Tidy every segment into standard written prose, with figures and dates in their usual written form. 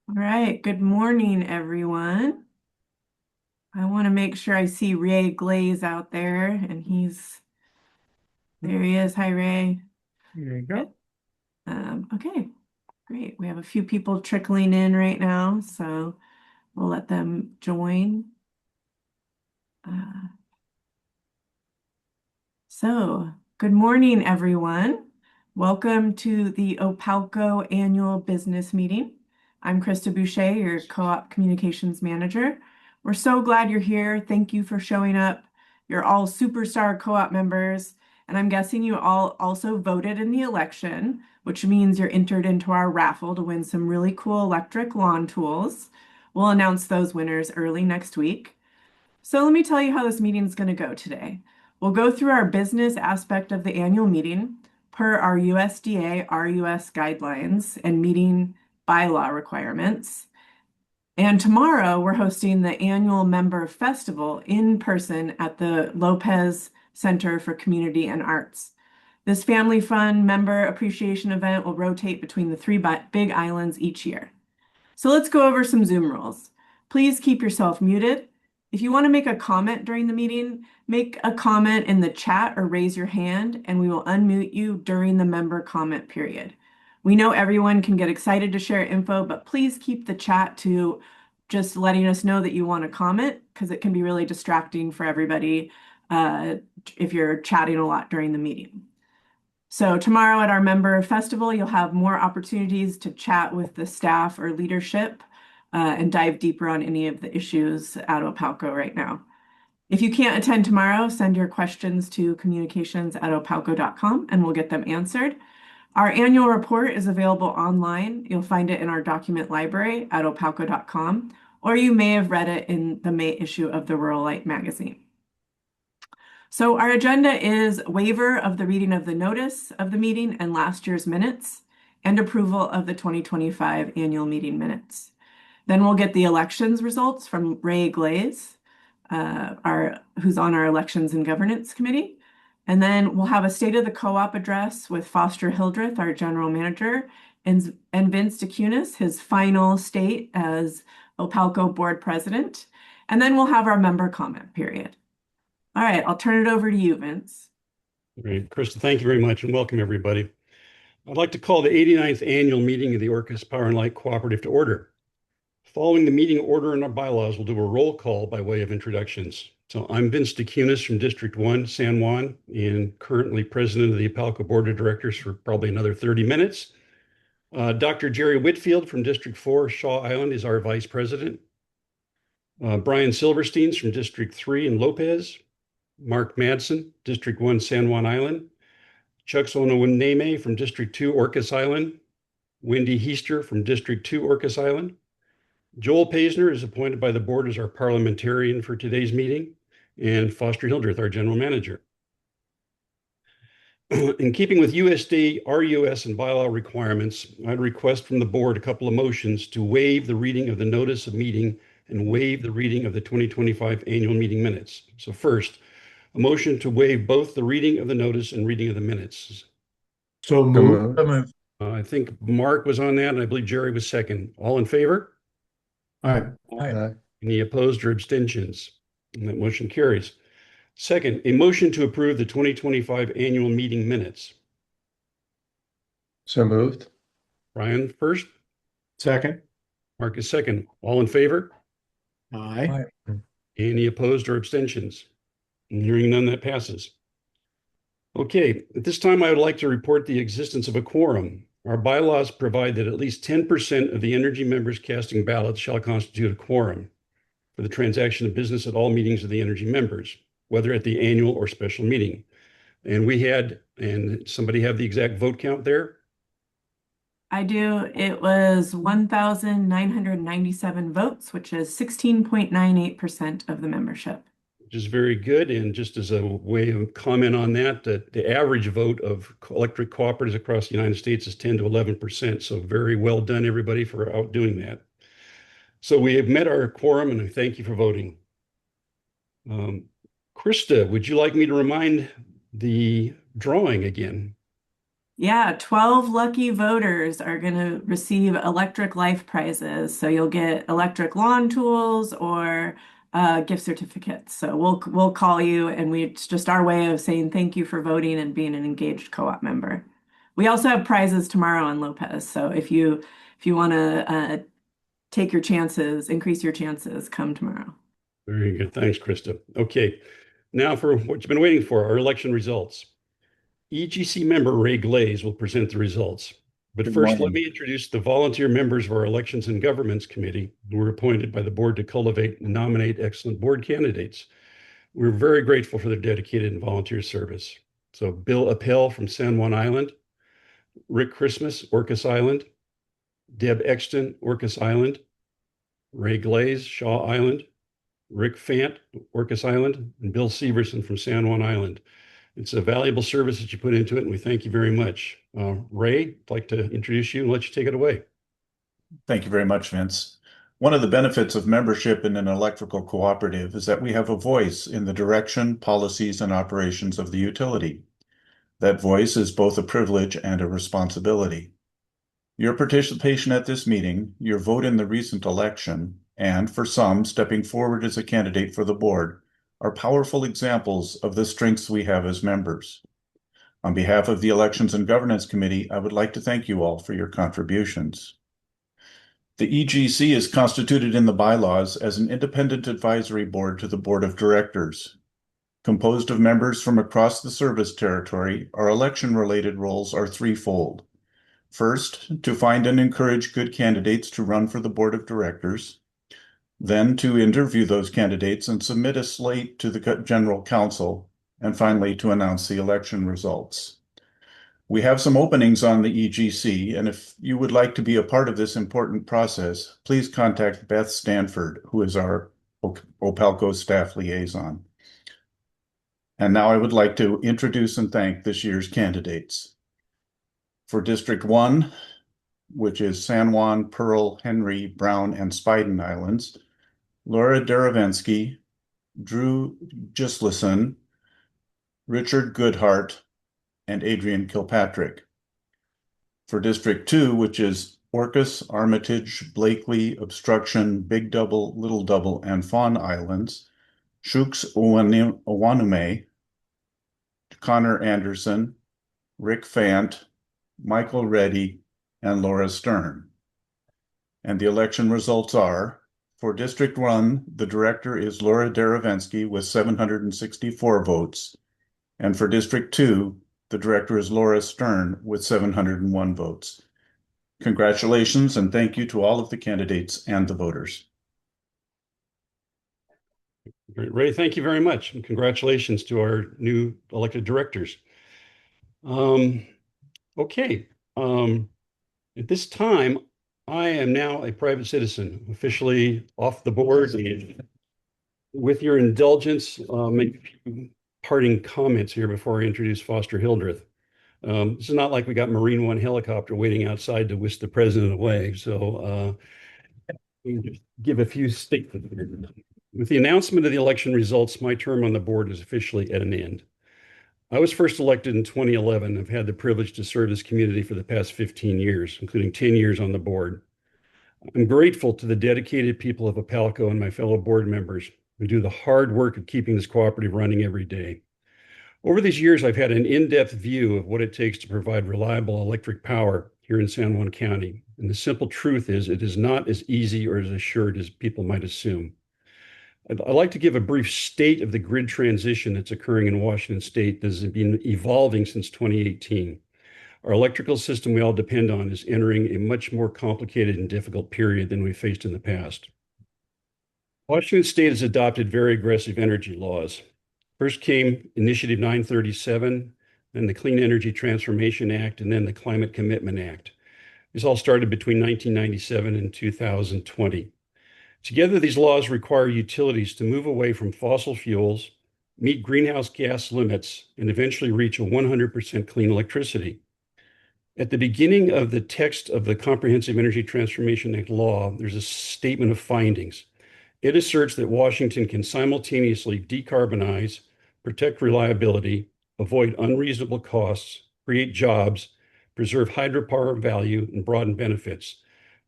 All right, good morning, everyone. I want to make sure I see Ray Glaze out there, and there he is. Hi, Ray. There you Good. go. Okay, great. We have a few people trickling in right now, so we'll let them join. Uh, Good morning, everyone. Welcome to the OPALCO Annual Business Meeting. I'm Krista Boucher, your Co-op Communications Manager. We're so glad you're here. Thank you for showing up. You're all superstar co-op members, and I'm guessing you all also voted in the election, which means you're entered into our raffle to win some really cool electric lawn tools. We'll announce those winners early next week. So let me tell you how this meeting is going to go today. We'll go through our business aspect of the annual meeting per our USDA RUS guidelines and meeting bylaw requirements. And tomorrow we're hosting the annual member festival in person at the Lopez Center for Community and Arts. This family fun member appreciation event will rotate between the three big islands each year. So let's go over some Zoom rules. Please keep yourself muted. If you want to make a comment during the meeting, make a comment in the chat or raise your hand, and we will unmute you during the member comment period. We know everyone can get excited to share info, but please keep the chat to just letting us know that you want to comment because it can be really distracting for everybody uh, if you're chatting a lot during the meeting. So tomorrow at our member festival, you'll have more opportunities to chat with the staff or leadership and dive deeper on any of the issues at Opalco right now. If you can't attend tomorrow, send your questions to communications@opalco.com and we'll get them answered. Our annual report is available online. You'll find it in our document library at opalco.com, or you may have read it in the May issue of the Rural Light magazine. So our agenda is waiver of the reading of the notice of the meeting and last year's minutes and approval of the 2025 annual meeting minutes. Then we'll get the elections results from Ray Glaze, who's on our Elections and Governance Committee. And then we'll have a State of the Co-op address with Foster Hildreth, our General Manager, and Vince DeCunis, his final state as Opalco Board President. And then we'll have our member comment period. All right, I'll turn it over to you, Vince. Great. Krista, thank you very much and welcome everybody. I'd like to call the 89th annual meeting of the Orcas Power and Light Cooperative to order. Following the meeting order and our bylaws, we'll do a roll call by way of introductions. So I'm Vince DeCunis from District 1, San Juan, and currently president of the Apalco Board of Directors for probably another 30 minutes. Dr. Jerry Whitfield from District 4, Shaw Island, is our vice president. Brian Silverstein from District 3 in Lopez. Mark Madsen, District 1, San Juan Island. Chuck Onowuneme from District 2, Orcas Island. Wendy Heister from District 2, Orcas Island. Joel Paisner is appointed by the board as our parliamentarian for today's meeting, and Foster Hildreth, our general manager. In keeping with USD, RUS, and bylaw requirements, I'd request from the board a couple of motions to waive the reading of the notice of meeting and waive the reading of the 2025 annual meeting minutes. So first, a motion to waive both the reading of the notice and reading of the minutes. So moved. So moved. I think Mark was on that, and I believe Jerry was second. All in favor? Aye. Aye. Any opposed or abstentions? And that motion carries. Second, a motion to approve the 2025 annual meeting minutes. So moved. Brian first. Second. Mark is second. All in favor? Aye. Any opposed or abstentions? Hearing none, that passes. Okay, at this time, I would like to report the existence of a quorum. Our bylaws provide that at least 10% of the energy members casting ballots shall constitute a quorum for the transaction of business at all meetings of the energy members, whether at the annual or special meeting. And somebody have the exact vote count there? I do. It was 1,997 votes, which is 16.98% of the membership. Which is very good. And just as a way of comment on that, the average vote of electric cooperatives across the United States is 10 to 11%. So very well done, everybody, for outdoing that. So we have met our quorum, and I thank you for voting. Krista, would you like me to remind the drawing again? Yeah, 12 lucky voters are going to receive electric life prizes. So you'll get electric lawn tools or gift certificates. So we'll call you, and it's just our way of saying thank you for voting and being an engaged co-op member. We also have prizes tomorrow on Lopez. So if you want to take your chances, increase your chances, come tomorrow. Very good. Thanks, Krista. Okay, now for what you've been waiting for, our election results. EGC member Ray Glaze will present the results. But Good first, let morning. me introduce the volunteer members of our Elections and Governments Committee who were appointed by the board to cultivate and nominate excellent board candidates. We're very grateful for their dedicated and volunteer service. So Bill Appel from San Juan Island, Rick Christmas, Orcas Island, Deb Exton, Orcas Island, Ray Glaze, Shaw Island, Rick Fant, Orcas Island, and Bill Severson from San Juan Island. It's a valuable service that you put into it, and we thank you very much. Ray, I'd like to introduce you and let you take it away. Thank you very much, Vince. One of the benefits of membership in an electrical cooperative is that we have a voice in the direction, policies, and operations of the utility. That voice is both a privilege and a responsibility. Your participation at this meeting, your vote in the recent election, and for some, stepping forward as a candidate for the board, are powerful examples of the strengths we have as members. On behalf of the Elections and Governance Committee, I would like to thank you all for your contributions. The EGC is constituted in the bylaws as an independent advisory board to the Board of Directors. Composed of members from across the service territory, our election-related roles are threefold. First, to find and encourage good candidates to run for the Board of Directors. Then to interview those candidates and submit a slate to the General Counsel. And finally, to announce the election results. We have some openings on the EGC, and if you would like to be a part of this important process, please contact Beth Stanford, who is our OPALCO staff liaison. And now I would like to introduce and thank this year's candidates. For District 1, which is San Juan, Pearl, Henry, Brown, and Spiden Islands, Laura Daravensky, Drew Gislason, Richard Goodhart, and Adrian Kilpatrick. For District 2, which is Orcas, Armitage, Blakely, Obstruction, Big Double, Little Double, and Fawn Islands, Shooks Owanume, Connor Anderson, Rick Fant, Michael Reddy, and Laura Stern. And the election results are, for District 1, the director is Laura Daravensky with 764 votes. And for District 2, the director is Laura Stern with 701 votes. Congratulations and thank you to all of the candidates and the voters. Ray, thank you very much, and congratulations to our new elected directors. Okay, at this time, I am now a private citizen, officially off the board. With your indulgence, make a few parting comments here before I introduce Foster Hildreth. This is not like we got Marine One helicopter waiting outside to whisk the president away. So give a few statements. With the announcement of the election results, my term on the board is officially at an end. I was first elected in 2011. I've had the privilege to serve this community for the past 15 years, including 10 years on the board. I'm grateful to the dedicated people of OPALCO and my fellow board members who do the hard work of keeping this cooperative running every day. Over these years, I've had an in-depth view of what it takes to provide reliable electric power here in San Juan County. And the simple truth is it is not as easy or as assured as people might assume. I'd like to give a brief state of the grid transition that's occurring in Washington State that has been evolving since 2018. Our electrical system we all depend on is entering a much more complicated and difficult period than we faced in the past. Washington State has adopted very aggressive energy laws. First came Initiative 937, then the Clean Energy Transformation Act, and then the Climate Commitment Act. This all started between 1997 and 2020. Together, these laws require utilities to move away from fossil fuels, meet greenhouse gas limits, and eventually reach a 100% clean electricity. At the beginning of the text of the Comprehensive Energy Transformation Act law, there's a statement of findings. It asserts that Washington can simultaneously decarbonize, protect reliability, avoid unreasonable costs, create jobs, preserve hydropower value, and broaden benefits.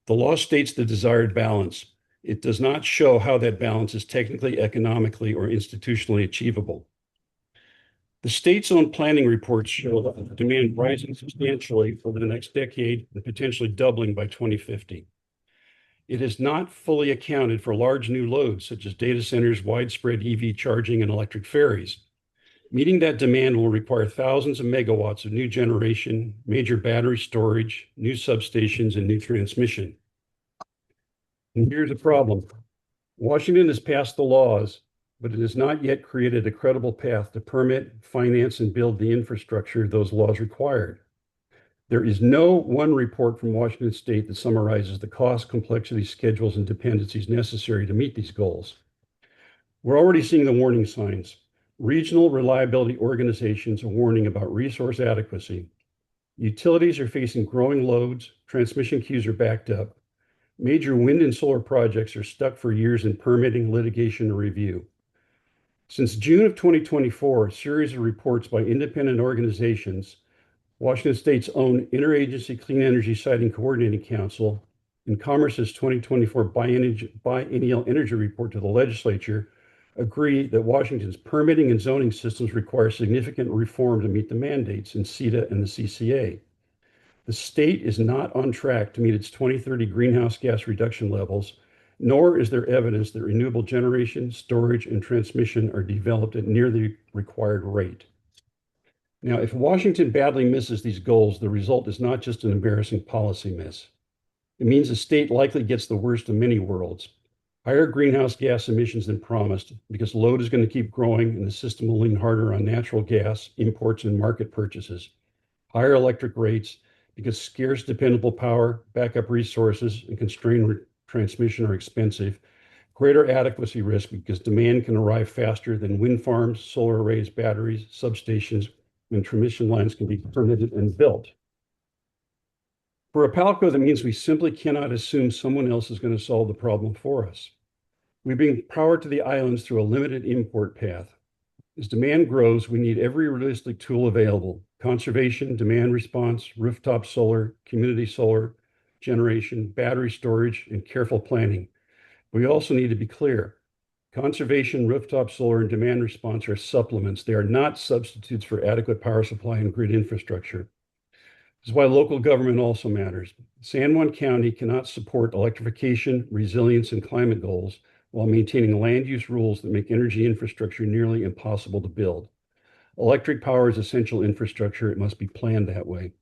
The law states the desired balance. It does not show how that balance is technically, economically, or institutionally achievable. The state's own planning reports show demand rising substantially over the next decade and potentially doubling by 2050. It has not fully accounted for large new loads such as data centers, widespread EV charging, and electric ferries. Meeting that demand will require thousands of megawatts of new generation, major battery storage, new substations, and new transmission. And here's the problem. Washington has passed the laws, but it has not yet created a credible path to permit, finance, and build the infrastructure those laws required. There is no one report from Washington State that summarizes the cost, complexity, schedules, and dependencies necessary to meet these goals. We're already seeing the warning signs. Regional reliability organizations are warning about resource adequacy. Utilities are facing growing loads, transmission queues are backed up. Major wind and solar projects are stuck for years in permitting, litigation, and review. Since June of 2024, a series of reports by independent organizations, Washington State's own Interagency Clean Energy Siting Coordinating Council, and Commerce's 2024 Biennial Energy Report to the legislature agree that Washington's permitting and zoning systems require significant reform to meet the mandates in CETA and the CCA. The state is not on track to meet its 2030 greenhouse gas reduction levels, nor is there evidence that renewable generation, storage, and transmission are developed at near the required rate. Now, if Washington badly misses these goals, the result is not just an embarrassing policy miss. It means the state likely gets the worst of many worlds. Higher greenhouse gas emissions than promised because load is going to keep growing and the system will lean harder on natural gas, imports, and market purchases. Higher electric rates because scarce dependable power, backup resources, and constrained transmission are expensive. Greater adequacy risk because demand can arrive faster than wind farms, solar arrays, batteries, substations, and transmission lines can be permitted and built. For OPALCO, that means we simply cannot assume someone else is going to solve the problem for us. We bring power to the islands through a limited import path. As demand grows, we need every realistic tool available: conservation, demand response, rooftop solar, community solar generation, battery storage, and careful planning. We also need to be clear. Conservation, rooftop solar, and demand response are supplements. They are not substitutes for adequate power supply and grid infrastructure. This is why local government also matters. San Juan County cannot support electrification, resilience, and climate goals while maintaining land use rules that make energy infrastructure nearly impossible to build. Electric power is essential infrastructure. It must be planned that way.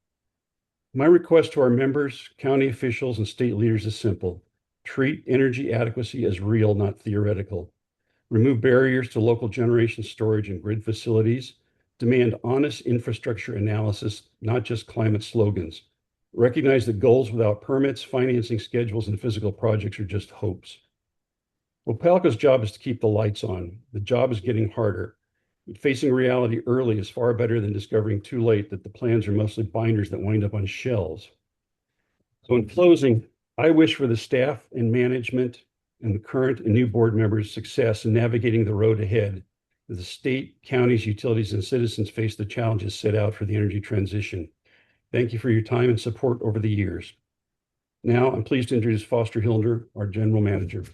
My request to our members, county officials, and state leaders is simple. Treat energy adequacy as real, not theoretical. Remove barriers to local generation storage and grid facilities. Demand honest infrastructure analysis, not just climate slogans. Recognize that goals without permits, financing schedules, and physical projects are just hopes. OPALCO's job is to keep the lights on. The job is getting harder. But facing reality early is far better than discovering too late that the plans are mostly binders that wind up on shelves. So in closing, I wish for the staff and management and the current and new board members success in navigating the road ahead as the state, counties, utilities, and citizens face the challenges set out for the energy transition. Thank you for your time and support over the years. Now, I'm pleased to introduce Foster Hilder, our general manager.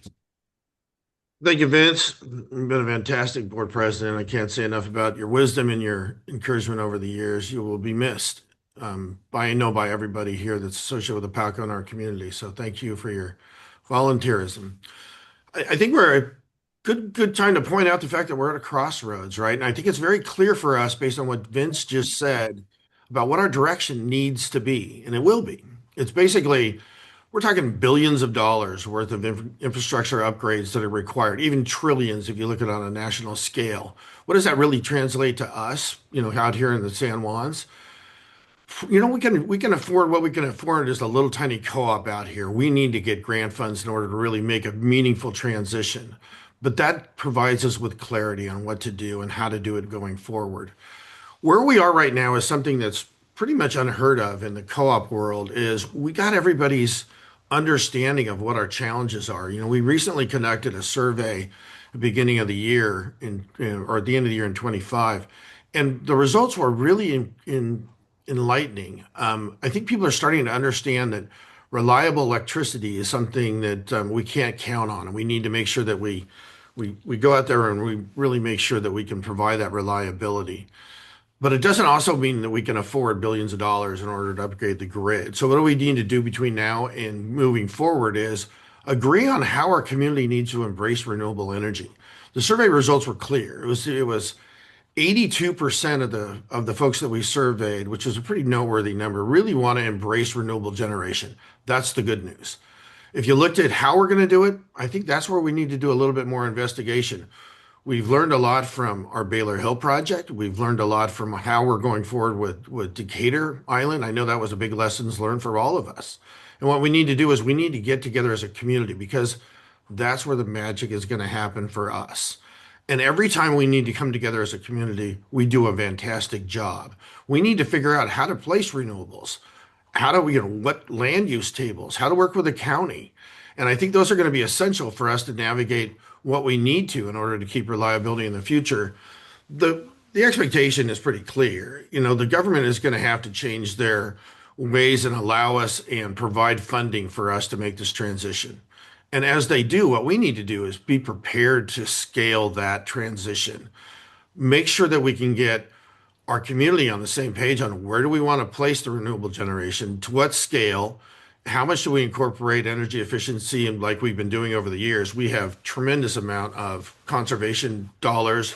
Thank you, Vince. You've been a fantastic board president. I can't say enough about your wisdom and your encouragement over the years. You will be missed by everybody here that's associated with OPALCO in our community. So thank you for your volunteerism. I think we're a good time to point out the fact that we're at a crossroads, right? And I think it's very clear for us based on what Vince just said about what our direction needs to be, and it will be. It's basically, we're talking billions of dollars worth of infrastructure upgrades that are required, even trillions if you look at it on a national scale. What does that really translate to us, out here in the San Juans? We can afford what we can afford as a little tiny co-op out here. We need to get grant funds in order to really make a meaningful transition. But that provides us with clarity on what to do and how to do it going forward. Where we are right now is something that's pretty much unheard of in the co-op world is we got everybody's understanding of what our challenges are. We recently conducted a survey at the beginning of the year or at the end of the year in 25, and the results were really enlightening. I think people are starting to understand that reliable electricity is something that we can't count on, and we need to make sure that we go out there and we really make sure that we can provide that reliability. But it doesn't also mean that we can afford billions of dollars in order to upgrade the grid. So what do we need to do between now and moving forward is agree on how our community needs to embrace renewable energy. The survey results were clear. It was 82% of the folks that we surveyed, which is a pretty noteworthy number, really want to embrace renewable generation. That's the good news. If you looked at how we're going to do it, I think that's where we need to do a little bit more investigation. We've learned a lot from our Baylor Hill project. We've learned a lot from how we're going forward with Decatur Island. I know that was a big lessons learned for all of us. And what we need to do is we need to get together as a community because that's where the magic is going to happen for us. And every time we need to come together as a community, we do a fantastic job. We need to figure out how to place renewables, how do we, what land use tables, how to work with the county. And I think those are going to be essential for us to navigate what we need to in order to keep reliability in the future. The expectation is pretty clear. The government is going to have to change their ways and allow us and provide funding for us to make this transition. And as they do, what we need to do is be prepared to scale that transition. Make sure that we can get our community on the same page on where do we want to place the renewable generation, to what scale, how much do we incorporate energy efficiency, and like we've been doing over the years, we have tremendous amount of conservation dollars,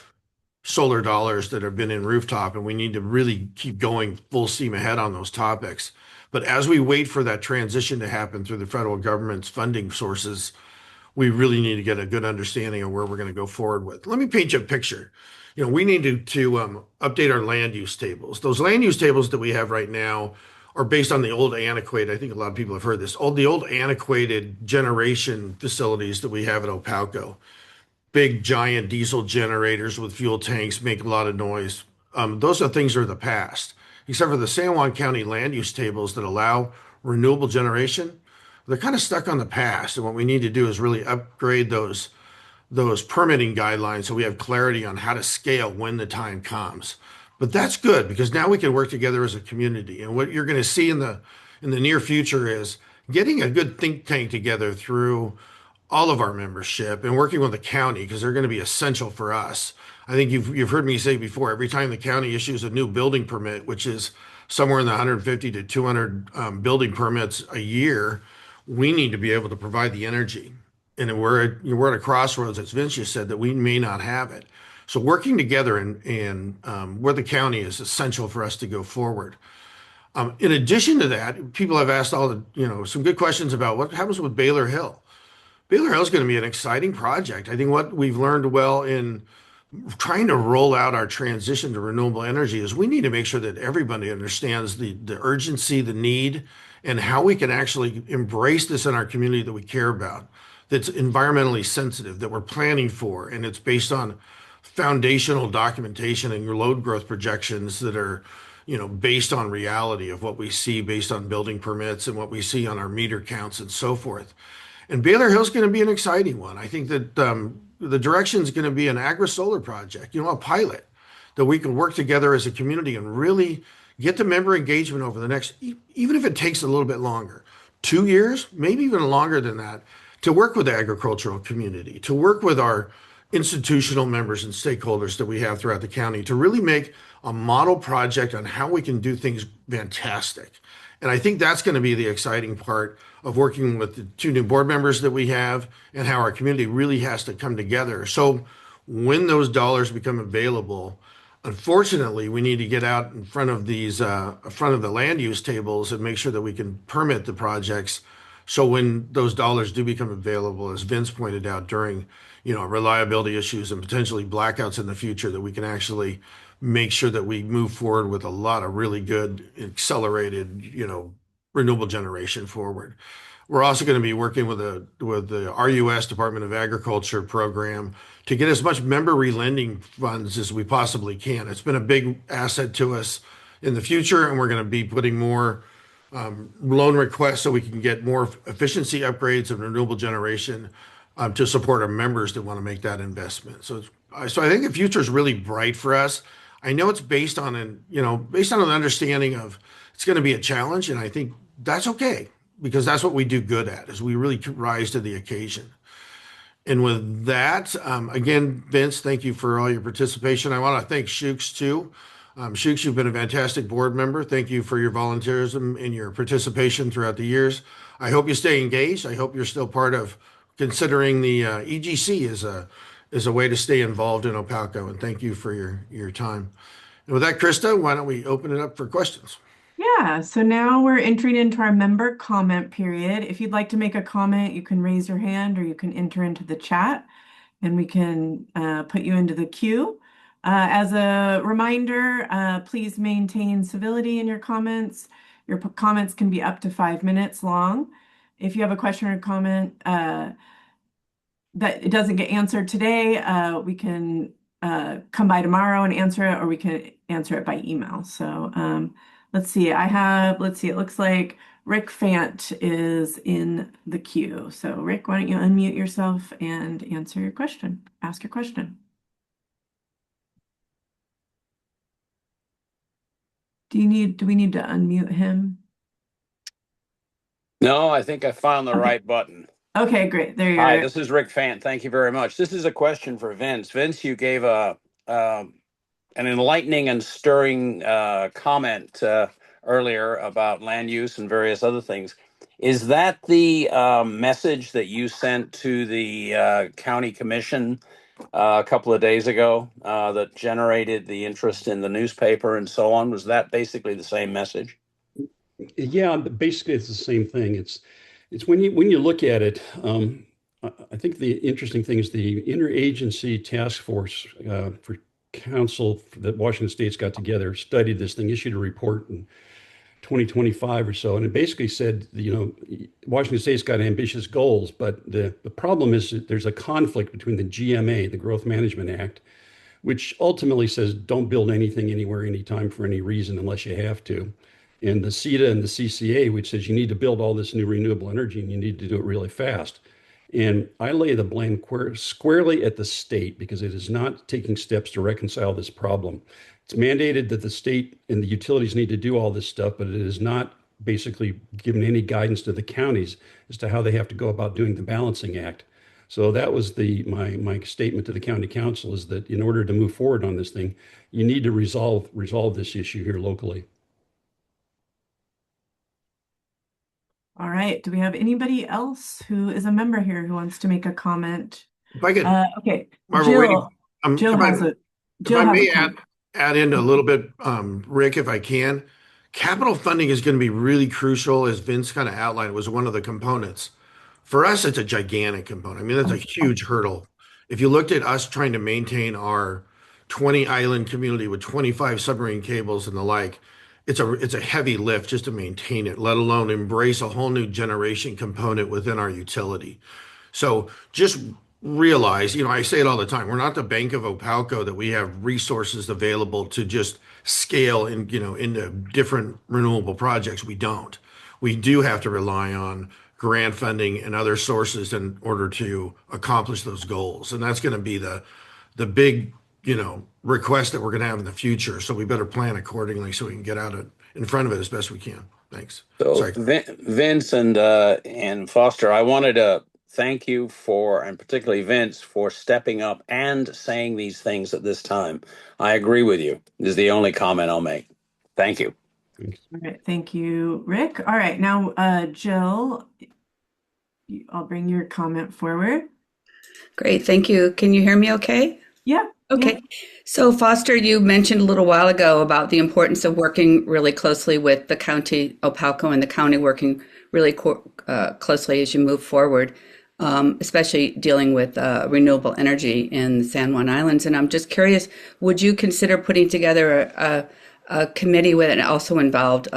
solar dollars that have been in rooftop, and we need to really keep going full steam ahead on those topics. But as we wait for that transition to happen through the federal government's funding sources, we really need to get a good understanding of where we're going to go forward with. Let me paint you a picture. We need to update our land use tables. Those land use tables that we have right now are based on the old antiquated, I think a lot of people have heard this, the old antiquated generation facilities that we have at OPALCO. Big giant diesel generators with fuel tanks make a lot of noise. Those are things that are the past, except for the San Juan County land use tables that allow renewable generation. They're kind of stuck on the past. And what we need to do is really upgrade those permitting guidelines so we have clarity on how to scale when the time comes. But that's good because now we can work together as a community. And what you're going to see in the near future is getting a good think tank together through all of our membership and working with the county because they're going to be essential for us. I think you've heard me say before, every time the county issues a new building permit, which is somewhere in the 150 to 200 building permits a year, we need to be able to provide the energy. And we're at a crossroads, as Vince just said, that we may not have it. So working together and where the county is essential for us to go forward. In addition to that, people have asked some good questions about what happens with Baylor Hill. Baylor Hill is going to be an exciting project. I think what we've learned well in trying to roll out our transition to renewable energy is we need to make sure that everybody understands the urgency, the need, and how we can actually embrace this in our community that we care about, that's environmentally sensitive, that we're planning for, and it's based on foundational documentation and your load growth projections that are, based on reality of what we see based on building permits and what we see on our meter counts and so forth. And Baylor Hill is going to be an exciting one. I think that the direction is going to be an agri-solar project, a pilot that we can work together as a community and really get the member engagement over the next, even if it takes a little bit longer, 2 years, maybe even longer than that, to work with the agricultural community, to work with our institutional members and stakeholders that we have throughout the county to really make a model project on how we can do things fantastic. And I think that's going to be the exciting part of working with the 2 new board members that we have and how our community really has to come together. So when those dollars become available, unfortunately, we need to get out in front of the land use tables and make sure that we can permit the projects. So when those dollars do become available, as Vince pointed out, during, reliability issues and potentially blackouts in the future, that we can actually make sure that we move forward with a lot of really good accelerated, renewable generation forward. We're also going to be working with the RUS Department of Agriculture program to get as much member relending funds as we possibly can. It's been a big asset to us in the future, and we're going to be putting more loan requests so we can get more efficiency upgrades of renewable generation to support our members that want to make that investment. So I think the future is really bright for us. I know it's based on an understanding of it's going to be a challenge, and I think that's okay because that's what we do good at is we really rise to the occasion. And with that, again, Vince, thank you for all your participation. I want to thank Shooks too. Shooks, you've been a fantastic board member. Thank you for your volunteerism and your participation throughout the years. I hope you stay engaged. I hope you're still part of considering the EGC as a way to stay involved in OPALCO. And thank you for your time. And with that, Krista, why don't we open it up for questions? Yeah, so now we're entering into our member comment period. If you'd like to make a comment, you can raise your hand or you can enter into the chat and we can put you into the queue. As a reminder, please maintain civility in your comments. Your comments can be up to 5 minutes long. If you have a question or comment that it doesn't get answered today, we can come by tomorrow and answer it, or we can answer it by email. So let's see, it looks like Rick Fant is in the queue. So Rick, why don't you unmute yourself and ask your question. Do we need to unmute him? No, I think I found the Okay. right button. Okay, great. There you Hi, are. this is Rick Fant. Thank you very much. This is a question for Vince. Vince, you gave an enlightening and stirring comment earlier about land use and various other things. Is that the message that you sent to the county commission a couple of days ago that generated the interest in the newspaper and so on? Was that basically the same message? Yeah, basically it's the same thing. It's when you look at it, I think the interesting thing is the interagency task force for council that Washington State's got together, studied this thing, issued a report in 2025 or so, and it basically said, Washington State's got ambitious goals, but the problem is that there's a conflict between the GMA, the Growth Management Act, which ultimately says don't build anything anywhere, anytime, for any reason unless you have to. And the CETA and the CCA, which says you need to build all this new renewable energy and you need to do it really fast. And I lay the blame squarely at the state because it is not taking steps to reconcile this problem. It's mandated that the state and the utilities need to do all this stuff, but it is not basically given any guidance to the counties as to how they have to go about doing the balancing act. So that was my statement to the county council, is that in order to move forward on this thing, you need to resolve this issue here locally. All right. Do we have anybody else who is a member here who wants to make a comment? If I could, Okay. while we're waiting, Jill has a if I may comment. add in a little bit, Rick, if I can, capital funding is going to be really crucial, as Vince kind of outlined. It was one of the components. For us, it's a gigantic component. I mean, that's a huge hurdle. If you looked at us trying to maintain our 20 island community with 25 submarine cables and the like, it's a heavy lift just to maintain it, let alone embrace a whole new generation component within our utility. So just realize, I say it all the time, we're not the Bank of Opalco that we have resources available to just scale into different renewable projects. We don't. We do have to rely on grant funding and other sources in order to accomplish those goals. And that's going to be the big, request that we're going to have in the future. So we better plan accordingly so we can get out in front of it as best we can. Thanks. So Sorry. Vince and Foster, I wanted to thank you and particularly Vince, for stepping up and saying these things at this time. I agree with you. This is the only comment I'll make. Thank you. All right. Thank you, Rick. All right. Now, Jill, I'll bring your comment forward. Great. Thank you. Can you hear me okay? Yeah. Okay. Yeah. So Foster, you mentioned a little while ago about the importance of working really closely with the county, OPALCO, and the county working really closely as you move forward, especially dealing with renewable energy in the San Juan Islands. And I'm just curious, would you consider putting together a committee with it also involved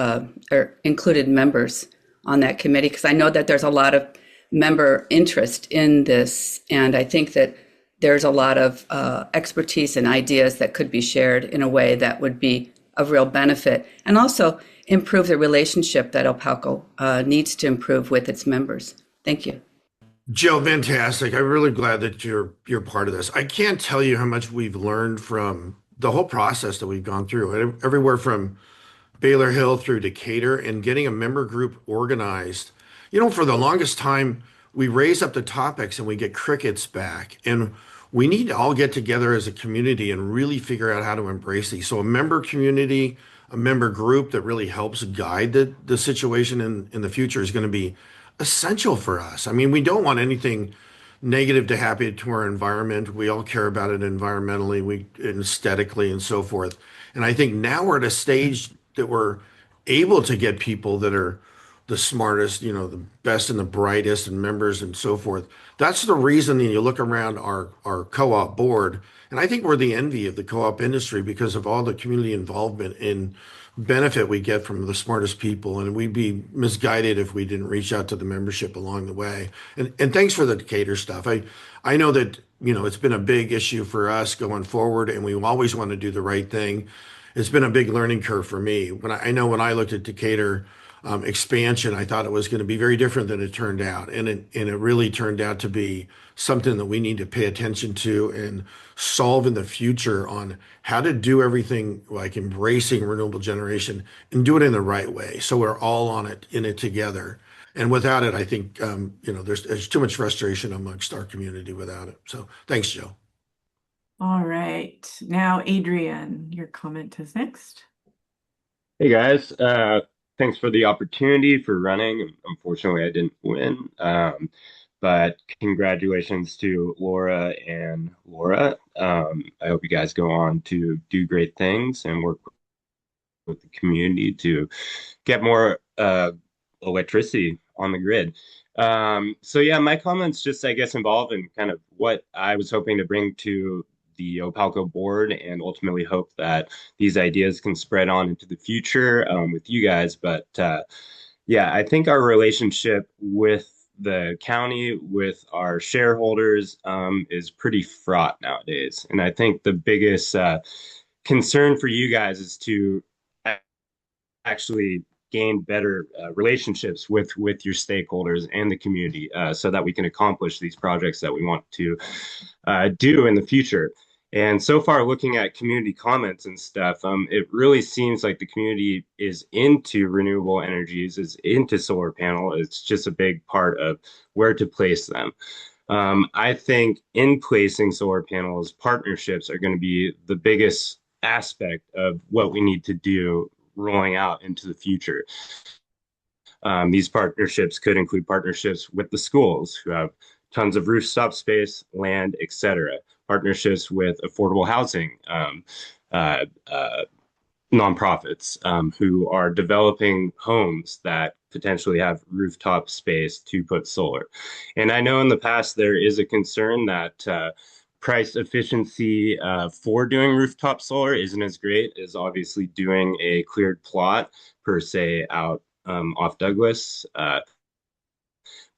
or included members on that committee? Because I know that there's a lot of member interest in this, and I think that there's a lot of expertise and ideas that could be shared in a way that would be of real benefit and also improve the relationship that OPALCO needs to improve with its members. Thank you. Jill, fantastic. I'm really glad that you're part of this. I can't tell you how much we've learned from the whole process that we've gone through, everywhere from Baylor Hill through Decatur, and getting a member group organized. For the longest time, we raise up the topics and we get crickets back. And we need to all get together as a community and really figure out how to embrace these. So a member community, a member group that really helps guide the situation in the future is going to be essential for us. I mean, we don't want anything negative to happen to our environment. We all care about it environmentally, aesthetically, and so forth. And I think now we're at a stage that we're able to get people that are the smartest, the best and the brightest and members and so forth. That's the reason that you look around our co-op board, and I think we're the envy of the co-op industry because of all the community involvement and benefit we get from the smartest people. And we'd be misguided if we didn't reach out to the membership along the way. And thanks for the Decatur stuff. I know that, it's been a big issue for us going forward, and we always want to do the right thing. It's been a big learning curve for me. I know when I looked at Decatur expansion, I thought it was going to be very different than it turned out, and it really turned out to be something that we need to pay attention to and solve in the future on how to do everything like embracing renewable generation and do it in the right way, so we're all in it together. And without it, I think there's too much frustration amongst our community without it. So thanks, Joe. All right. Now, Adrian, your comment is next. Hey guys, thanks for the opportunity for running. Unfortunately, I didn't win, but congratulations to Laura and Laura. I hope you guys go on to do great things and work with the community to get more electricity on the grid. So yeah, my comments just, I guess, involve in kind of what I was hoping to bring to the OPALCO board and ultimately hope that these ideas can spread on into the future with you guys. But yeah, I think our relationship with the county, with our shareholders, is pretty fraught nowadays. And I think the biggest concern for you guys is to actually gain better relationships with your stakeholders and the community so that we can accomplish these projects that we want to do in the future. And so far, looking at community comments and stuff, it really seems like the community is into renewable energies, is into solar panel. It's just a big part of where to place them. I think in placing solar panels, partnerships are going to be the biggest aspect of what we need to do rolling out into the future. These partnerships could include partnerships with the schools who have tons of rooftop space, land, etc. Partnerships with affordable housing nonprofits who are developing homes that potentially have rooftop space to put solar. And I know in the past there is a concern that price efficiency for doing rooftop solar isn't as great as obviously doing a cleared plot per se out off Douglas.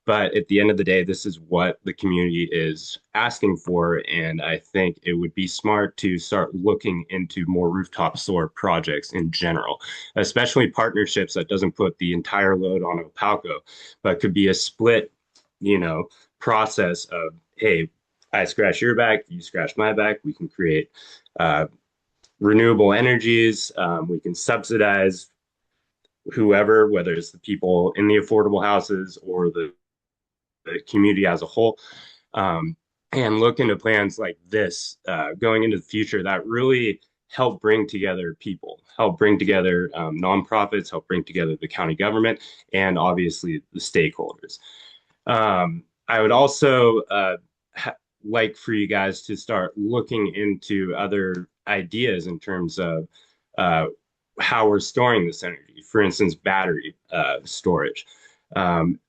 But at the end of the day, this is what the community is asking for. And I think it would be smart to start looking into more rooftop solar projects in general, especially partnerships that doesn't put the entire load on OPALCO, but could be a split, process of, hey, I scratch your back, you scratch my back. We can create renewable energies. We can subsidize whoever, whether it's the people in the affordable houses or the community as a whole, and look into plans like this going into the future that really help bring together people, help bring together nonprofits, help bring together the county government, and obviously the stakeholders. I would also like for you guys to start looking into other ideas in terms of how we're storing this energy. For instance, battery storage.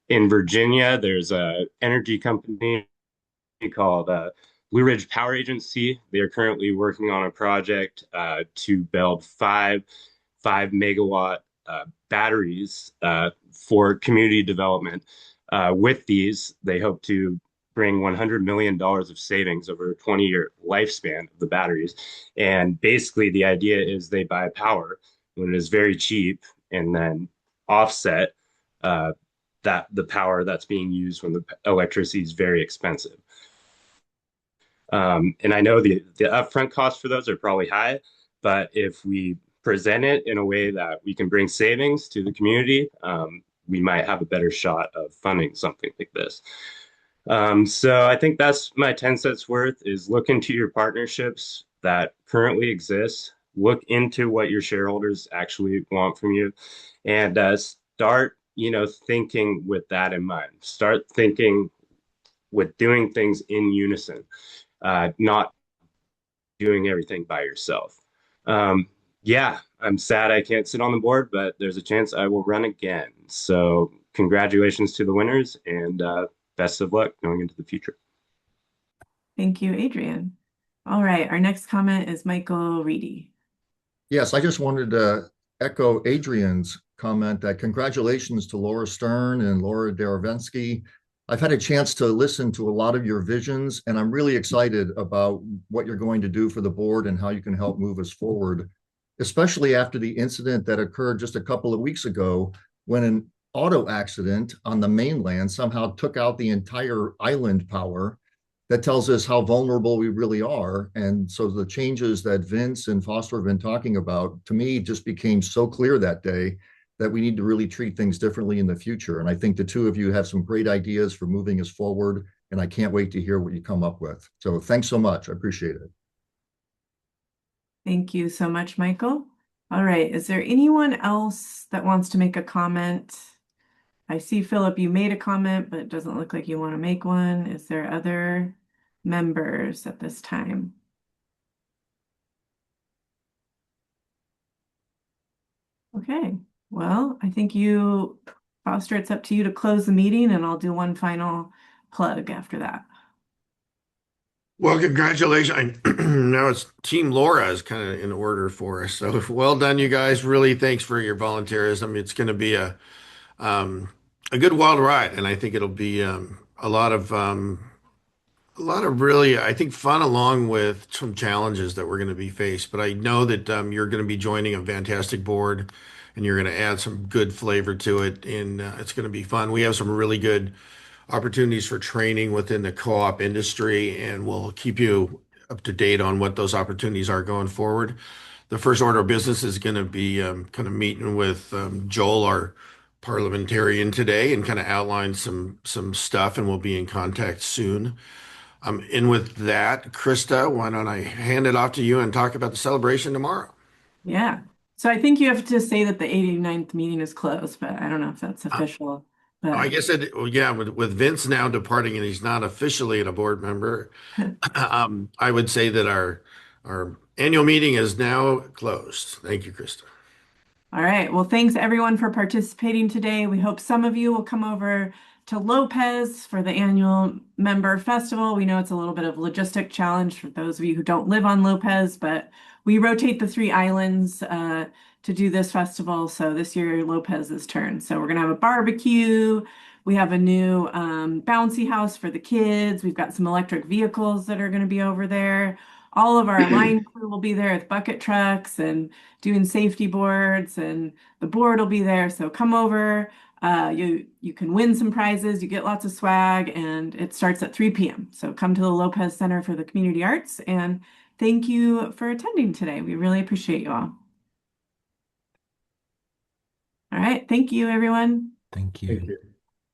In Virginia, there's an energy company called Blue Ridge Power Agency. They are currently working on a project to build five megawatt batteries for community development. With these, they hope to bring $100 million of savings over a 20-year lifespan of the batteries. And basically, the idea is they buy power when it is very cheap and then offset that the power that's being used when the electricity is very expensive. And I know the upfront costs for those are probably high, but if we present it in a way that we can bring savings to the community, we might have a better shot of funding something like this. So I think that's my 10 cents worth is look into your partnerships that currently exist, look into what your shareholders actually want from you, and start, thinking with that in mind. Start thinking with doing things in unison, not doing everything by yourself. Yeah, I'm sad I can't sit on the board, but there's a chance I will run again. So congratulations to the winners and best of luck going into the future. Thank you, Adrian. All right, our next comment is Michael Reedy. Yes, I just wanted to echo Adrian's comment that congratulations to Laura Stern and Laura Darevensky. I've had a chance to listen to a lot of your visions, and I'm really excited about what you're going to do for the board and how you can help move us forward, especially after the incident that occurred just a couple of weeks ago when an auto accident on the mainland somehow took out the entire island power. That tells us how vulnerable we really are. And so the changes that Vince and Foster have been talking about, to me, just became so clear that day that we need to really treat things differently in the future. And I think the two of you have some great ideas for moving us forward, and I can't wait to hear what you come up with. So thanks so much. I appreciate it. Thank you so much, Michael. All right, is there anyone else that wants to make a comment? I see, Philip, you made a comment, but it doesn't look like you want to make one. Is there other members at this time? Okay, well, I think you, Foster, it's up to you to close the meeting, and I'll do one final plug after that. Well, congratulations. Now it's Team Laura is kind of in order for us. So well done, you guys. Really, thanks for your volunteerism. It's going to be a good wild ride, and I think it'll be a lot of really, I think, fun along with some challenges that we're going to be faced. But I know that you're going to be joining a fantastic board, and you're going to add some good flavor to it, and it's going to be fun. We have some really good opportunities for training within the co-op industry, and we'll keep you up to date on what those opportunities are going forward. The first order of business is going to be kind of meeting with Joel, our parliamentarian today, and kind of outline some stuff, and we'll be in contact soon. And with that, Krista, why don't I hand it off to you and talk about the celebration tomorrow? Yeah, so I think you have to say that the 89th meeting is closed, but I don't know if that's official. I But guess yeah, with Vince now departing and he's not officially a board member, I would say that our annual meeting is now closed. Thank you, Krista. all right. Well, thanks everyone for participating today. We hope some of you will come over to Lopez for the annual member festival. We know it's a little bit of a logistic challenge for those of you who don't live on Lopez, but we rotate the three islands to do this festival. So this year, Lopez's turn. So we're going to have a barbecue. We have a new bouncy house for the kids. We've got some electric vehicles that are going to be over there. All of our line crew will be there with bucket trucks and doing safety boards, and the board will be there. So come over. You can win some prizes. You get lots of swag, and it starts at 3 p.m. So come to the Lopez Center for the Community Arts, and thank you for attending today. We really appreciate you all. All right. Thank you, everyone. Thank you. Thank you.